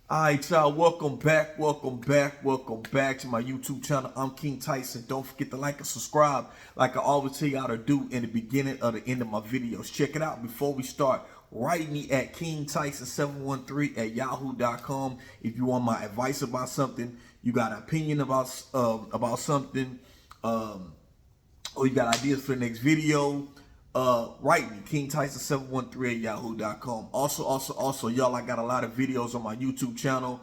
All right, y'all, welcome back to my YouTube channel. I'm King Tyson. Don't forget to like and subscribe like I always tell y'all to do in the beginning or the end of my videos. Check it out. Before we start, write me at KingTyson713 at yahoo.com if you want my advice about something, you got an opinion about something, or you got ideas for the next video. Write me, KingTyson713 at yahoo.com. Also, y'all, I got a lot of videos on my YouTube channel.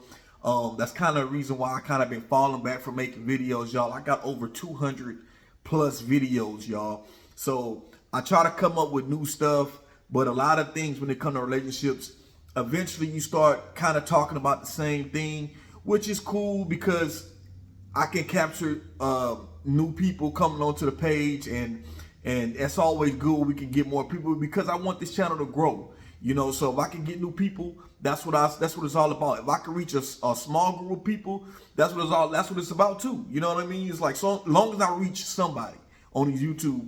That's kind of the reason why I kind of been falling back from making videos, y'all. I got over 200 plus videos, y'all. So I try to come up with new stuff, but a lot of things when it comes to relationships, eventually you start kind of talking about the same thing, which is cool because I can capture new people coming onto the page, and that's always good. We can get more people because I want this channel to grow. You know, so if I can get new people, that's what it's all about. If I can reach a small group of people, that's what it's about too. You know what I mean? It's like, so long as I reach somebody on these YouTube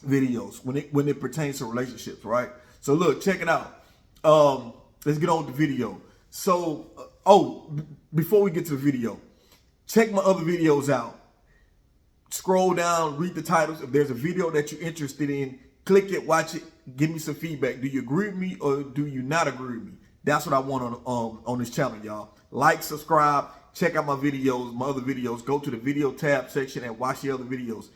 videos when it pertains to relationships, right? So look, check it out. Let's get on with the video. So, before we get to the video, check my other videos out. Scroll down, read the titles. If there's a video that you're interested in, click it, watch it, give me some feedback. Do you agree with me or do you not agree with me? That's what I want on this channel, y'all. Like, subscribe, check out my videos, my other videos. Go to the video tab section and watch the other videos.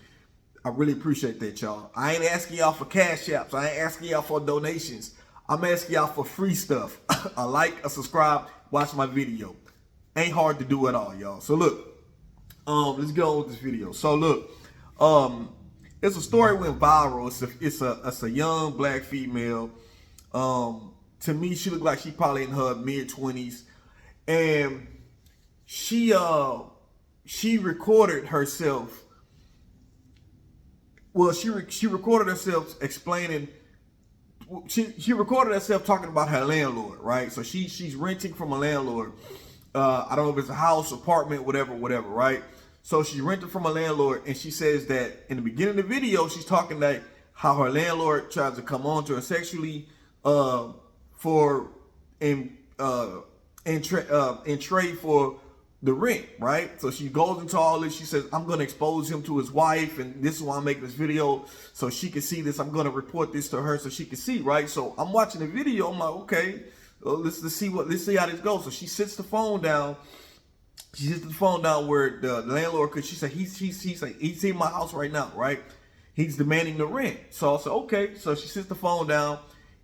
I really appreciate that, y'all. I ain't asking y'all for cash apps. I ain't asking y'all for donations. I'm asking y'all for free stuff. A like, a subscribe, watch my video. Ain't hard to do at all, y'all. So look. Let's get on with this video. So look, it's a story went viral. It's a young black female. To me, she looked like she probably in her mid-20s, and she recorded herself. Well, she recorded herself explaining. She recorded herself talking about her landlord, right? So she's renting from a landlord. I don't know if it's a house, apartment, whatever, right? So she's renting from a landlord, and she says that in the beginning of the video, she's talking like how her landlord tries to come on to her sexually in trade for the rent, right? So she goes into all this. She says, I'm going to expose him to his wife, and this is why I'm making this video, so she can see this. I'm going to report this to her so she can see, right? So I'm watching the video. I'm like, okay, let's see how this goes. So she sits the phone down. She sits the phone down where the landlord, because she said he's in my house right now, right? He's demanding the rent. So I said, okay. So she sits the phone down,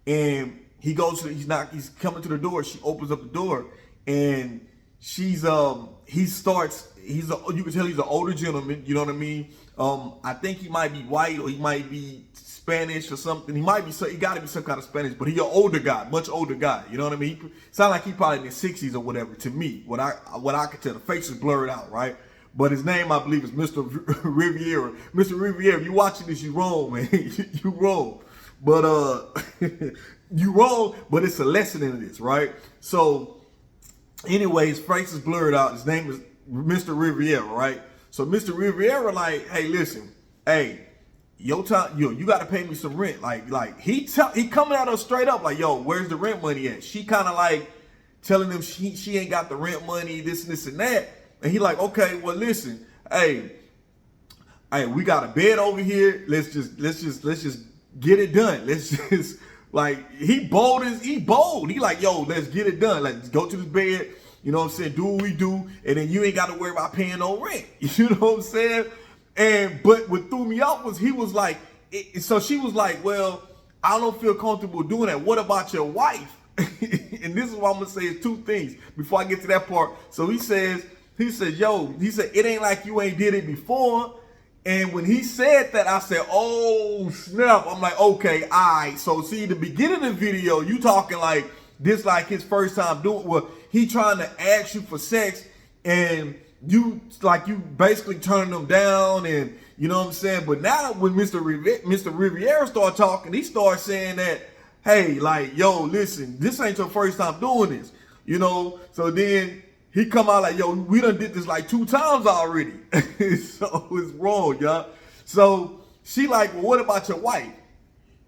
and he goes to he's coming to the door. She opens up the door, and you can tell he's an older gentleman, you know what I mean? I think he might be white, or he might be Spanish or something. He got to be some kind of Spanish, but he's an older guy, much older guy. You know what I mean? He sound like he probably in his 60s or whatever. To me, what I could tell, the face is blurred out, right? But his name, I believe, is Mr. Riviera. Mr. Riviera, if you watching this, you wrong, man. You wrong. But you wrong. But it's a lesson in this, right? So, anyways, face is blurred out. His name is Mr. Riviera, right? So Mr. Riviera, like, hey, listen, hey. You got to pay me some rent. Like he coming at her straight up like, yo, where's the rent money at? She kind of like telling him she ain't got the rent money, this and that. And he like, okay, well, listen, hey, we got a bed over here. Let's just get it done. Let's just like, he bold. He like, yo, let's get it done. Let's go to this bed. You know what I'm saying? Do what we do, and then you ain't got to worry about paying no rent. You know what I'm saying? But what threw me off was he was like, so she was like, well, I don't feel comfortable doing that. What about your wife? And this is what I'm gonna say is two things before I get to that part. So he said, it ain't like you ain't did it before. And when he said that, I said, oh snap. I'm like, okay, all right. So see, the beginning of the video, you talking like this, like his first time doing, well, he trying to ask you for sex, and you basically turning them down, and you know what I'm saying. But now when Mr. Riviera start talking, he starts saying that, hey, like, yo, listen, this ain't your first time doing this, you know. So then he come out like, yo, we done did this like 2 times already. So it's wrong, y'all. So she like, well, what about your wife?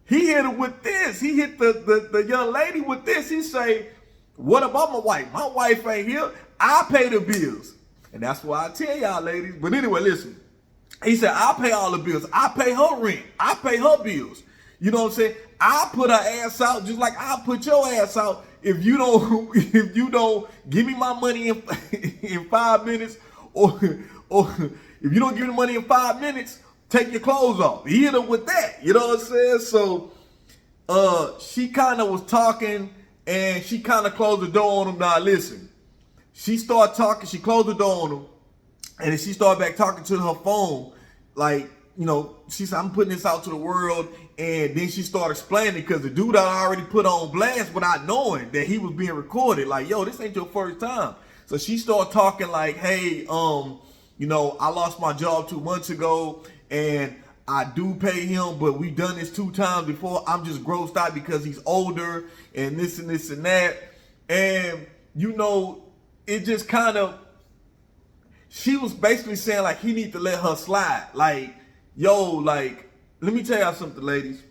He hit her with this. He hit the young lady with this. He say, What about my wife? My wife ain't here. I pay the bills. And that's why I tell y'all, ladies. But anyway, listen. He said, I pay all the bills. I pay her rent. I pay her bills. You know what I'm saying? I put her ass out just like I put your ass out. If you don't give me my money in 5 minutes, or if you don't give me the money in 5 minutes, take your clothes off. Hit her with that. You know what I'm saying? So she kind of was talking, and she kind of closed the door on him. Now listen, she started talking. She closed the door on him, and then she started back talking to her phone, like, you know, she said, I'm putting this out to the world. And then she started explaining, because the dude I already put on blast without knowing that he was being recorded. Like, yo, this ain't your first time. So she started talking like, hey, you know, I lost my job 2 months ago, and I do pay him, but we've done this 2 times before. I'm just grossed out because he's older and this and this and that. And, you know, it just kind of, she was basically saying like he need to let her slide. Like, yo, like, let me tell y'all something, ladies.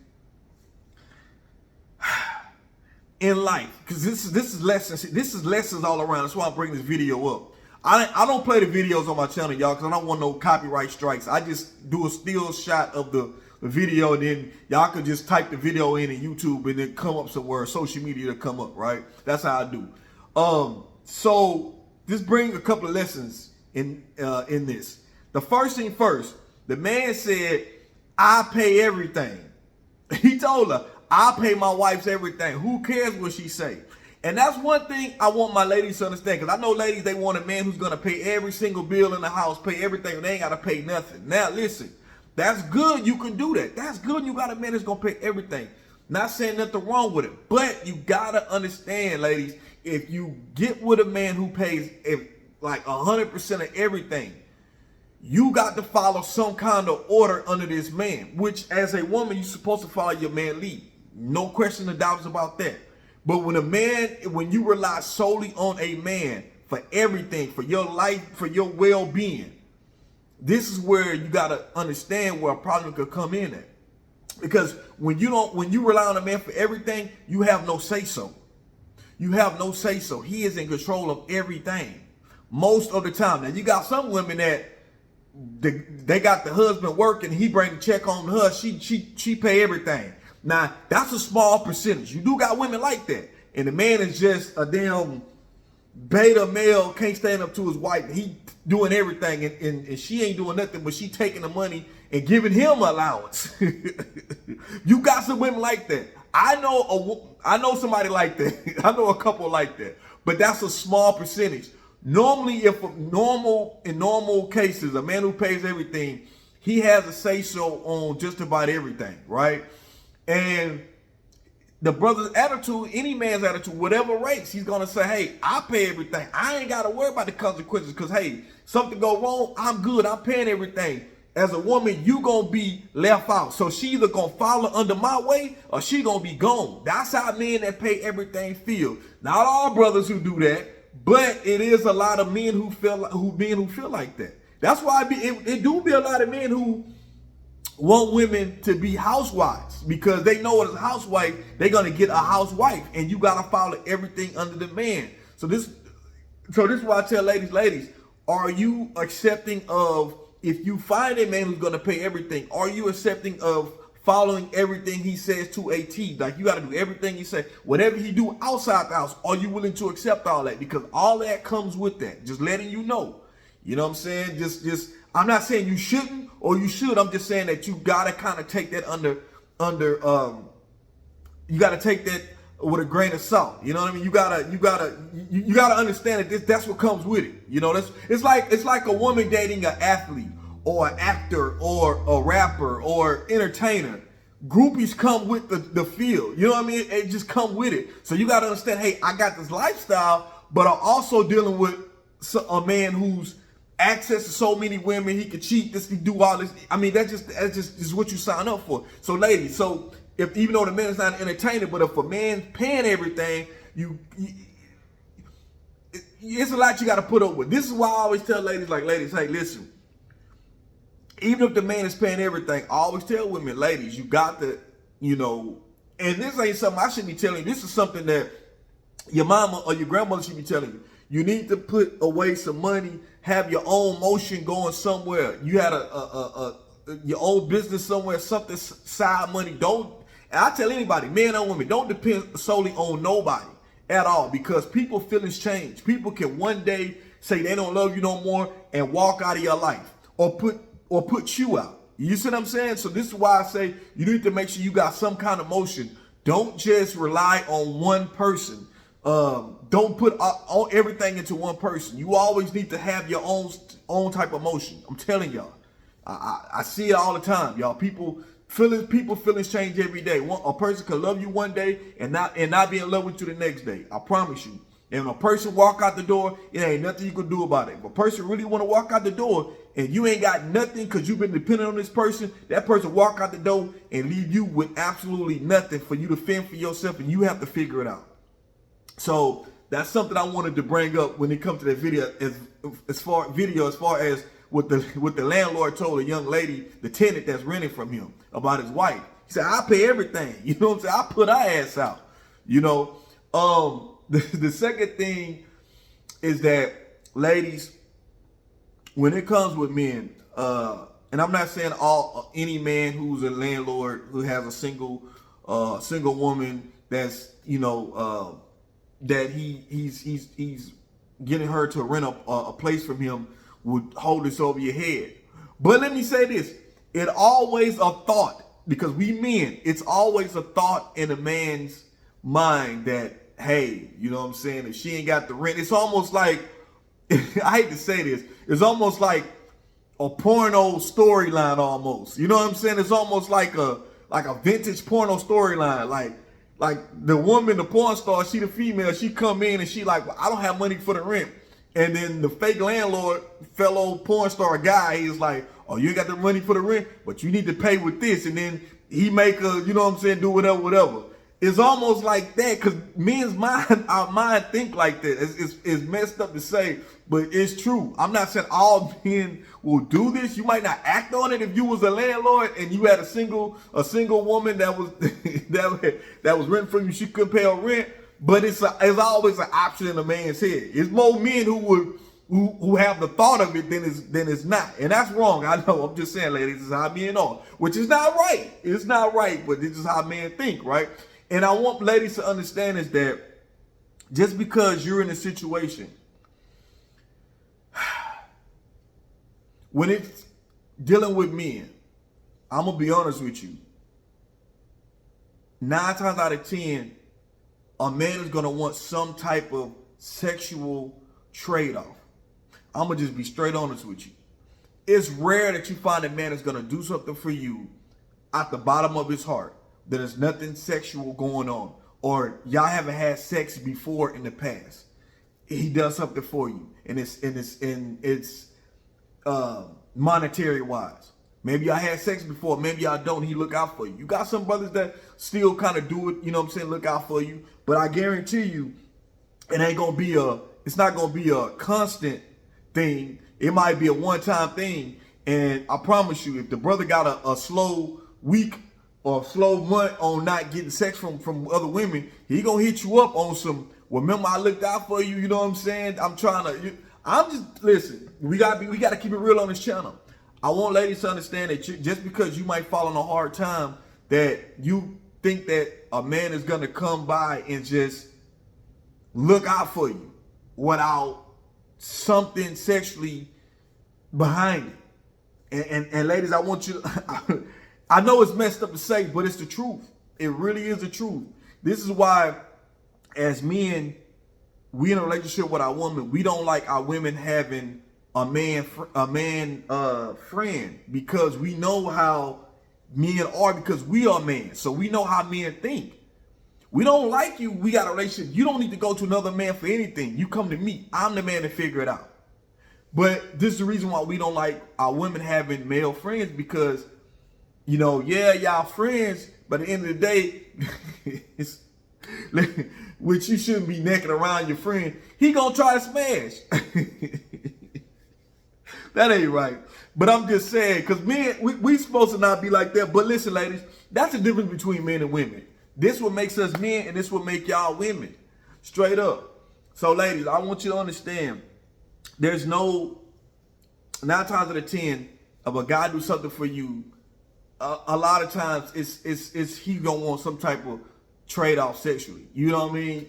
In life, because this is lessons. This is lessons all around. That's why I'm bringing this video up. I don't play the videos on my channel, y'all, because I don't want no copyright strikes. I just do a still shot of the video, and then y'all can just type the video in YouTube and then come up somewhere, social media to come up, right? That's how I do. So just bring a couple of lessons in this. The first thing first, the man said, I pay everything. He told her, I pay my wife's everything. Who cares what she say? And that's one thing I want my ladies to understand, because I know ladies, they want a man who's going to pay every single bill in the house, pay everything. They ain't got to pay nothing. Now, listen, that's good. You can do that. That's good. You got a man that's going to pay everything. Not saying nothing wrong with it. But you got to understand, ladies, if you get with a man who pays like 100% of everything, you got to follow some kind of order under this man, which as a woman, you're supposed to follow your man lead. No question or doubts about that. But when you rely solely on a man for everything, for your life, for your well-being, this is where you got to understand where a problem could come in at. Because when you rely on a man for everything, you have no say-so. You have no say-so. He is in control of everything most of the time. Now, you got some women that they got the husband working, he bring the check home to her, she pay everything. Now, that's a small percentage. You do got women like that. And the man is just a damn beta male, can't stand up to his wife. He doing everything, and she ain't doing nothing, but she taking the money and giving him allowance. You got some women like that. I know somebody like that. I know a couple like that. But that's a small percentage. Normally, in normal cases, a man who pays everything, he has a say-so on just about everything, right? And the brother's attitude, any man's attitude, whatever race, he's going to say, hey, I pay everything. I ain't got to worry about the consequences because, hey, something go wrong, I'm good. I'm paying everything. As a woman, you going to be left out. So she either going to follow under my way or she going to be gone. That's how men that pay everything feel. Not all brothers who do that. But it is a lot of men who feel like that. That's why it do be a lot of men who want women to be housewives, because they know as a housewife, they're gonna get a housewife, and you gotta follow everything under the man. So this is why I tell ladies, are you accepting of, if you find a man who's gonna pay everything, are you accepting of following everything he says to a T? Like, you got to do everything he says. Whatever he do outside the house, are you willing to accept all that? Because all that comes with that. Just letting you know. You know what I'm saying? Just I'm not saying you shouldn't or you should. I'm just saying that you got to kind of take that you got to take that with a grain of salt. You know what I mean? You gotta understand that that's what comes with it. You know, it's like a woman dating an athlete or an actor or a rapper or entertainer. Groupies come with the field. You know what I mean? It just come with it. So you got to understand, hey, I got this lifestyle, but I'm also dealing with a man who's access to so many women. He could cheat, this, he do all this. I mean, that's just what you sign up for. So ladies, so if, even though the man is not an entertainer, but if a man's paying everything, it's a lot you got to put up with. This is why I always tell ladies, hey, listen, even if the man is paying everything, I always tell women, ladies, you got to, and this ain't something I should be telling you. This is something that Your mama or your grandmother should be telling you, you need to put away some money, have your own motion going somewhere. You had your own business somewhere, something side money. Don't, and I tell anybody, men or women, don't depend solely on nobody at all, because people feelings change. People can one day say they don't love you no more and walk out of your life, or put you out. You see what I'm saying? So this is why I say you need to make sure you got some kind of motion. Don't just rely on one person. Don't put all everything into one person. You always need to have your own type of motion. I'm telling y'all. I see it all the time, y'all. People feelings change every day. A person can love you one day and not be in love with you the next day. I promise you. And when a person walk out the door, it ain't nothing you can do about it. If a person really want to walk out the door and you ain't got nothing because you've been dependent on this person, that person walk out the door and leave you with absolutely nothing for you to fend for yourself, and you have to figure it out. So that's something I wanted to bring up when it comes to that video, as far as what the landlord told a young lady, the tenant that's renting from him, about his wife. He said, I pay everything. You know what I'm saying? I put her ass out. You know, the second thing is that, ladies, when it comes with men, and I'm not saying any man who's a landlord who has a single woman that's, you know, that he's getting her to rent a place from him would hold this over your head. But let me say this, it always a thought, because we men, it's always a thought in a man's mind that, hey, you know what I'm saying, if she ain't got the rent, it's almost like, I hate to say this, it's almost like a porno storyline almost. You know what I'm saying? It's almost like a vintage porno storyline. Like the woman, the porn star, she the female, she come in and she like, well, I don't have money for the rent. And then the fake landlord, fellow porn star guy, he's like, oh, you ain't got the money for the rent, but you need to pay with this. And then he make a, you know what I'm saying, do whatever. It's almost like that, because men's mind, our mind think like that. It's messed up to say, but it's true. I'm not saying all men will do this. You might not act on it if you was a landlord and you had a single woman that was that was renting from you. She couldn't pay her rent, but it's always an option in a man's head. It's more men who have the thought of it than it's not, and that's wrong. I know. I'm just saying, ladies, this is how men are, which is not right. It's not right, but this is how men think, right? And I want ladies to understand is that just because you're in a situation, when it's dealing with men, I'm going to be honest with you. 9 times out of 10, a man is going to want some type of sexual trade-off. I'm going to just be straight honest with you. It's rare that you find a man that's going to do something for you at the bottom of his heart, that there's nothing sexual going on, or y'all haven't had sex before in the past. He does something for you, and it's monetary wise. Maybe y'all had sex before, maybe y'all don't. He look out for you. You got some brothers that still kind of do it, you know what I'm saying, look out for you. But I guarantee you, it's not gonna be a constant thing. It might be a one-time thing. And I promise you, if the brother got a slow week or a slow month on not getting sex from other women, he gonna hit you up on some, well, remember I looked out for you, you know what I'm saying? Listen, we gotta keep it real on this channel. I want ladies to understand that just because you might fall on a hard time, that you think that a man is gonna come by and just look out for you without something sexually behind it. And ladies, I want you to, I know it's messed up to say, but it's the truth. It really is the truth. This is why, as men, we in a relationship with our woman, we don't like our women having a man friend, because we know how men are, because we are men. So we know how men think. We don't like you. We got a relationship. You don't need to go to another man for anything. You come to me. I'm the man to figure it out. But this is the reason why we don't like our women having male friends, because, you know, yeah, y'all friends, but at the end of the day, which you shouldn't be necking around your friend. He gonna try to smash. That ain't right. But I'm just saying, because men, we supposed to not be like that. But listen, ladies, that's the difference between men and women. This what makes us men, and this what make y'all women. Straight up. So ladies, I want you to understand, there's no, 9 times out of 10, if a guy do something for you, a lot of times it's he gonna want some type of trade-off sexually. You know what I mean?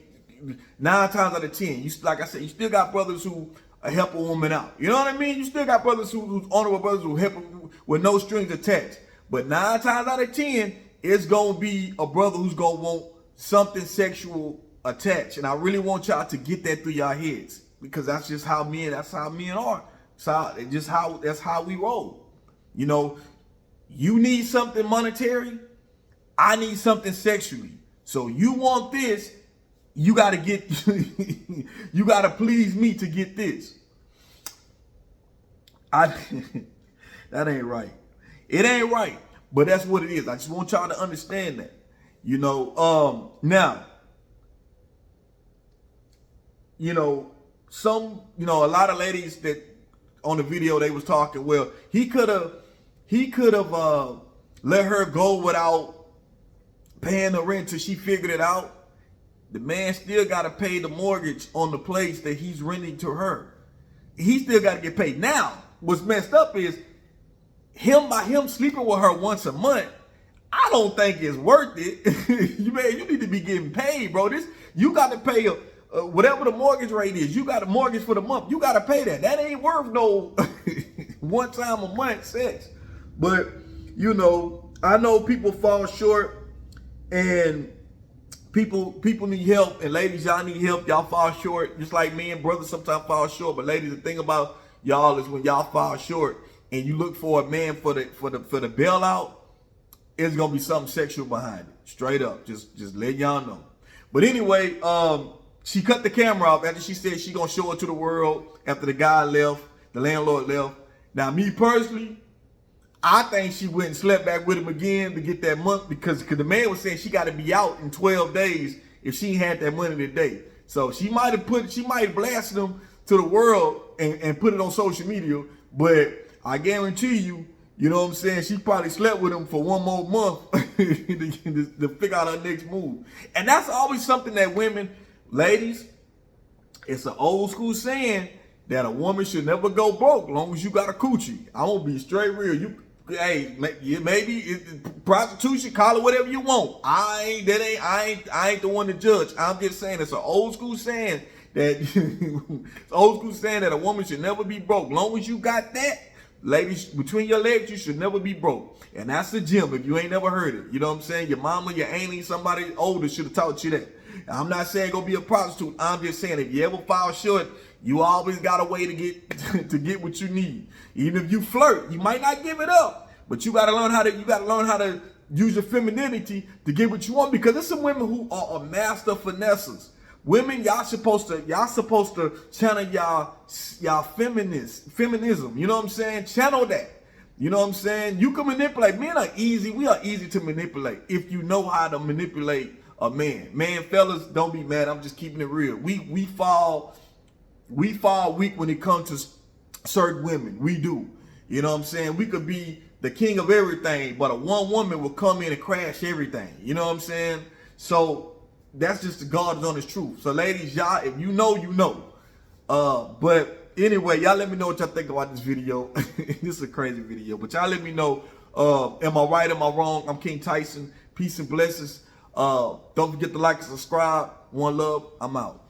9 times out of 10, you, like I said, you still got brothers who help a woman out. You know what I mean? You still got brothers who's honorable brothers who help with no strings attached. But 9 times out of 10, it's gonna be a brother who's gonna want something sexual attached. And I really want y'all to get that through y'all heads, because that's just how men are. So that's how we roll. You know, you need something monetary, I need something sexually. So you want this, you gotta get, you gotta please me to get this. That ain't right. It ain't right, but that's what it is. I just want y'all to understand that. You know, now, you know, a lot of ladies that on the video, they was talking, well, he could have let her go without paying the rent till she figured it out. The man still got to pay the mortgage on the place that he's renting to her. He still got to get paid. Now, what's messed up is by him sleeping with her once a month, I don't think it's worth it. You need to be getting paid, bro. You got to pay whatever the mortgage rate is. You got a mortgage for the month. You got to pay that. That ain't worth no one time a month sex. But, you know, I know people fall short, and people need help. And ladies, y'all need help. Y'all fall short. Just like men, brothers sometimes fall short. But ladies, the thing about y'all is when y'all fall short and you look for a man for the bailout, it's gonna be something sexual behind it. Straight up. Just let y'all know. But anyway, she cut the camera off after she said she gonna show it to the world after the guy left, the landlord left. Now, me personally, I think she went and slept back with him again to get that month, because the man was saying she got to be out in 12 days if she had that money today. So she might have blasted him to the world and put it on social media, but I guarantee you, you know what I'm saying, she probably slept with him for one more month to figure out her next move. And that's always something that women, ladies, it's an old school saying that a woman should never go broke long as you got a coochie. I'm gonna be straight real. Hey, maybe prostitution, call it whatever you want. I ain't the one to judge. I'm just saying it's an old school saying that a woman should never be broke. Long as you got that, ladies, between your legs, you should never be broke. And that's the gem if you ain't never heard it. You know what I'm saying? Your mama, your auntie, somebody older should have taught you that. I'm not saying go be a prostitute. I'm just saying if you ever fall short, you always got a way to get what you need. Even if you flirt, you might not give it up, but you gotta learn how to use your femininity to get what you want, because there's some women who are master finessers. Women, y'all supposed to channel y'all feminism. You know what I'm saying? Channel that. You know what I'm saying? You can manipulate. Men are easy. We are easy to manipulate if you know how to manipulate a man. Man, fellas, don't be mad. I'm just keeping it real. We fall weak when it comes to certain women. We do. You know what I'm saying? We could be the king of everything, but a one woman will come in and crash everything. You know what I'm saying? So that's just the God's honest truth. So ladies, y'all, if you know, you know. But anyway, y'all let me know what y'all think about this video. This is a crazy video, but y'all let me know. Am I right? Am I wrong? I'm King Tyson. Peace and blessings. Don't forget to like and subscribe. One love. I'm out.